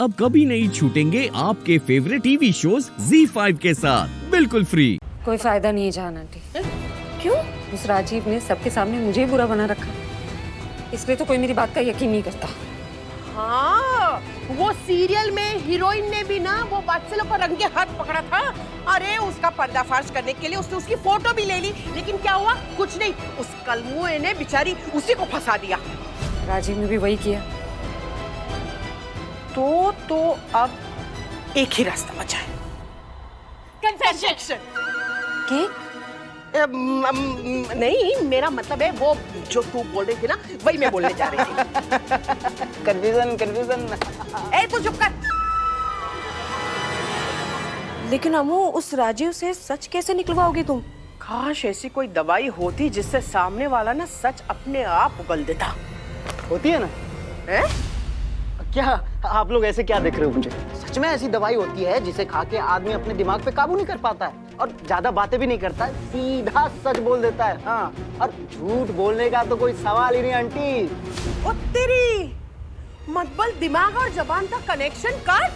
अब कभी नहीं छूटेंगे आपके फेवरेट टीवी शोज ZEE5 के साथ बिल्कुल फ्री। कोई फायदा नहीं है जान आंटी। क्यों? उस राजीव ने सबके सामने मुझे ही बुरा बना रखा, इसलिए तो कोई मेरी बात का यकीन नहीं करता। हाँ, वो सीरियल में हीरोइन ने भी ना वो बादशाह को रंगे हाथ पकड़ा था। अरे उसका पर्दाफाश करने के लिए उसने उसकी फोटो भी ले ली, लेकिन क्या हुआ? कुछ नहीं, उस कलमुए ने बेचारी उसी को फंसा दिया। राजीव ने भी वही किया। तो अब एक ही रास्ता बचा है, कन्फेशन। केक? नहीं, मेरा मतलब है वो जो तू बोल रही थी ना, वही मैं बोलने जा रही थी। कंफ्यूजन। ए तू चुप कर। लेकिन अम्मू, उस राजीव से सच कैसे निकलवाओगी तुम? काश ऐसी कोई दवाई होती जिससे सामने वाला ना सच अपने आप उगल देता। होती है ना? है? क्या आप लोग ऐसे क्या देख रहे हो मुझे? सच में ऐसी दवाई होती है जिसे खा के आदमी अपने दिमाग पे काबू नहीं कर पाता है और ज्यादा बातें भी नहीं करता है, सीधा सच बोल देता है। हाँ, और झूठ बोलने का तो कोई सवाल ही नहीं आंटी। ओ तेरी मतबल दिमाग और जबान का कनेक्शन काट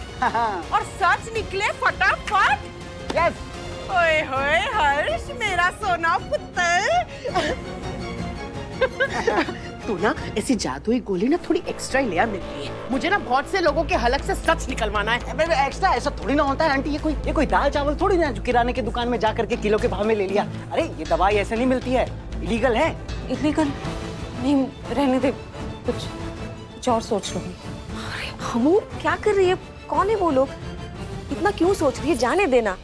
और सच निकले फटाफट। यस। ओए होए हर्ष, मेरा सोना पुत्र। तू ना ऐसी जादुई गोली ना थोड़ी एक्स्ट्रा ही ले आ मेरे लिए। मुझे ना बहुत से लोगों के हलक से सच निकलवाना है। एक्स्ट्रा ऐसा थोड़ी ना होता है आंटी, ये कोई दाल चावल थोड़ी ना जो किराने की दुकान में जा करके किलो के भाव में ले लिया। अरे ये दवाई ऐसे नहीं मिलती है, इलीगल है। इलीगल? नहीं, रहने दे, कुछ और सोच लूंगी। अम्मू क्या कर रही है? कौन है वो लोग? इतना क्यों सोच रही है? जाने देना।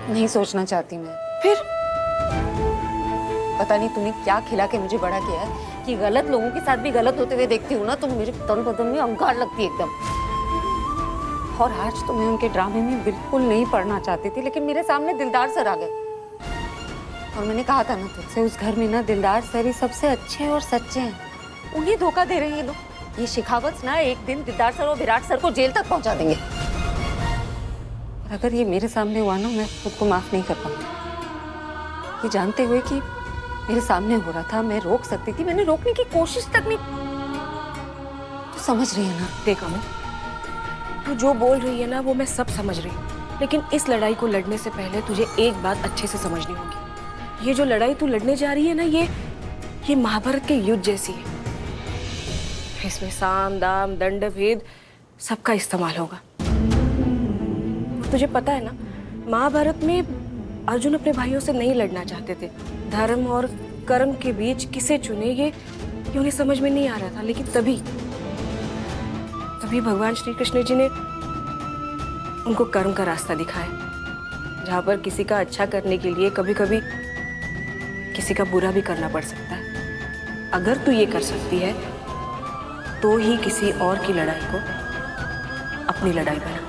नहीं सोचना चाहती मैं। फिर पता नहीं तूने क्या खिला के मुझे बड़ा किया है कि गलत लोगों के साथ भी गलत होते हुए देखती हूँ ना, तो मेरे तन बदन में अंगार लगती है एकदम। और आज तो मैं उनके ड्रामे में बिल्कुल नहीं पढ़ना चाहती थी, लेकिन मेरे सामने दिलदार सर आ गए। और मैंने कहा था ना तुझसे, उस घर में ना दिलदार सर ही सबसे अच्छे और सच्चे हैं। उन्हें धोखा दे रहे हैं ये लोग। ये शिखावत ना एक दिन दिलदार सर और विराट सर को जेल तक पहुंचा देंगे। और अगर ये मेरे सामने हुआ ना, मैं खुद को माफ नहीं कर पाऊंगी। ये जानते हुए कि मेरे सामने हो रहा था, मैं रोक सकती थी, मैंने रोकने की कोशिश तक नहीं। तो समझ रही है ना? देख अम्मू, तू जो बोल रही है ना वो मैं सब समझ रही हूँ, लेकिन इस लड़ाई को लड़ने से पहले तुझे एक बात अच्छे से समझनी होगी। ये जो लड़ाई तू लड़ने जा रही है ना, ये महाभारत के युद्ध जैसी है। इसमें साम दाम दंड भेद सबका इस्तेमाल होगा। तुझे पता है ना, महाभारत में अर्जुन अपने भाइयों से नहीं लड़ना चाहते थे। धर्म और कर्म के बीच किसे चुने ये उन्हें समझ में नहीं आ रहा था। लेकिन तभी भगवान श्री कृष्ण जी ने उनको कर्म का रास्ता दिखाया, जहाँ पर किसी का अच्छा करने के लिए कभी कभी किसी का बुरा भी करना पड़ सकता है। अगर तू ये कर सकती है तो ही किसी और की लड़ाई को अपनी लड़ाई बना।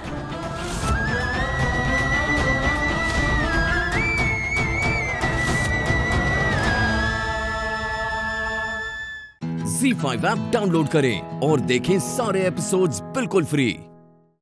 ZEE5 ऐप डाउनलोड करें और देखें सारे एपिसोड्स बिल्कुल फ्री।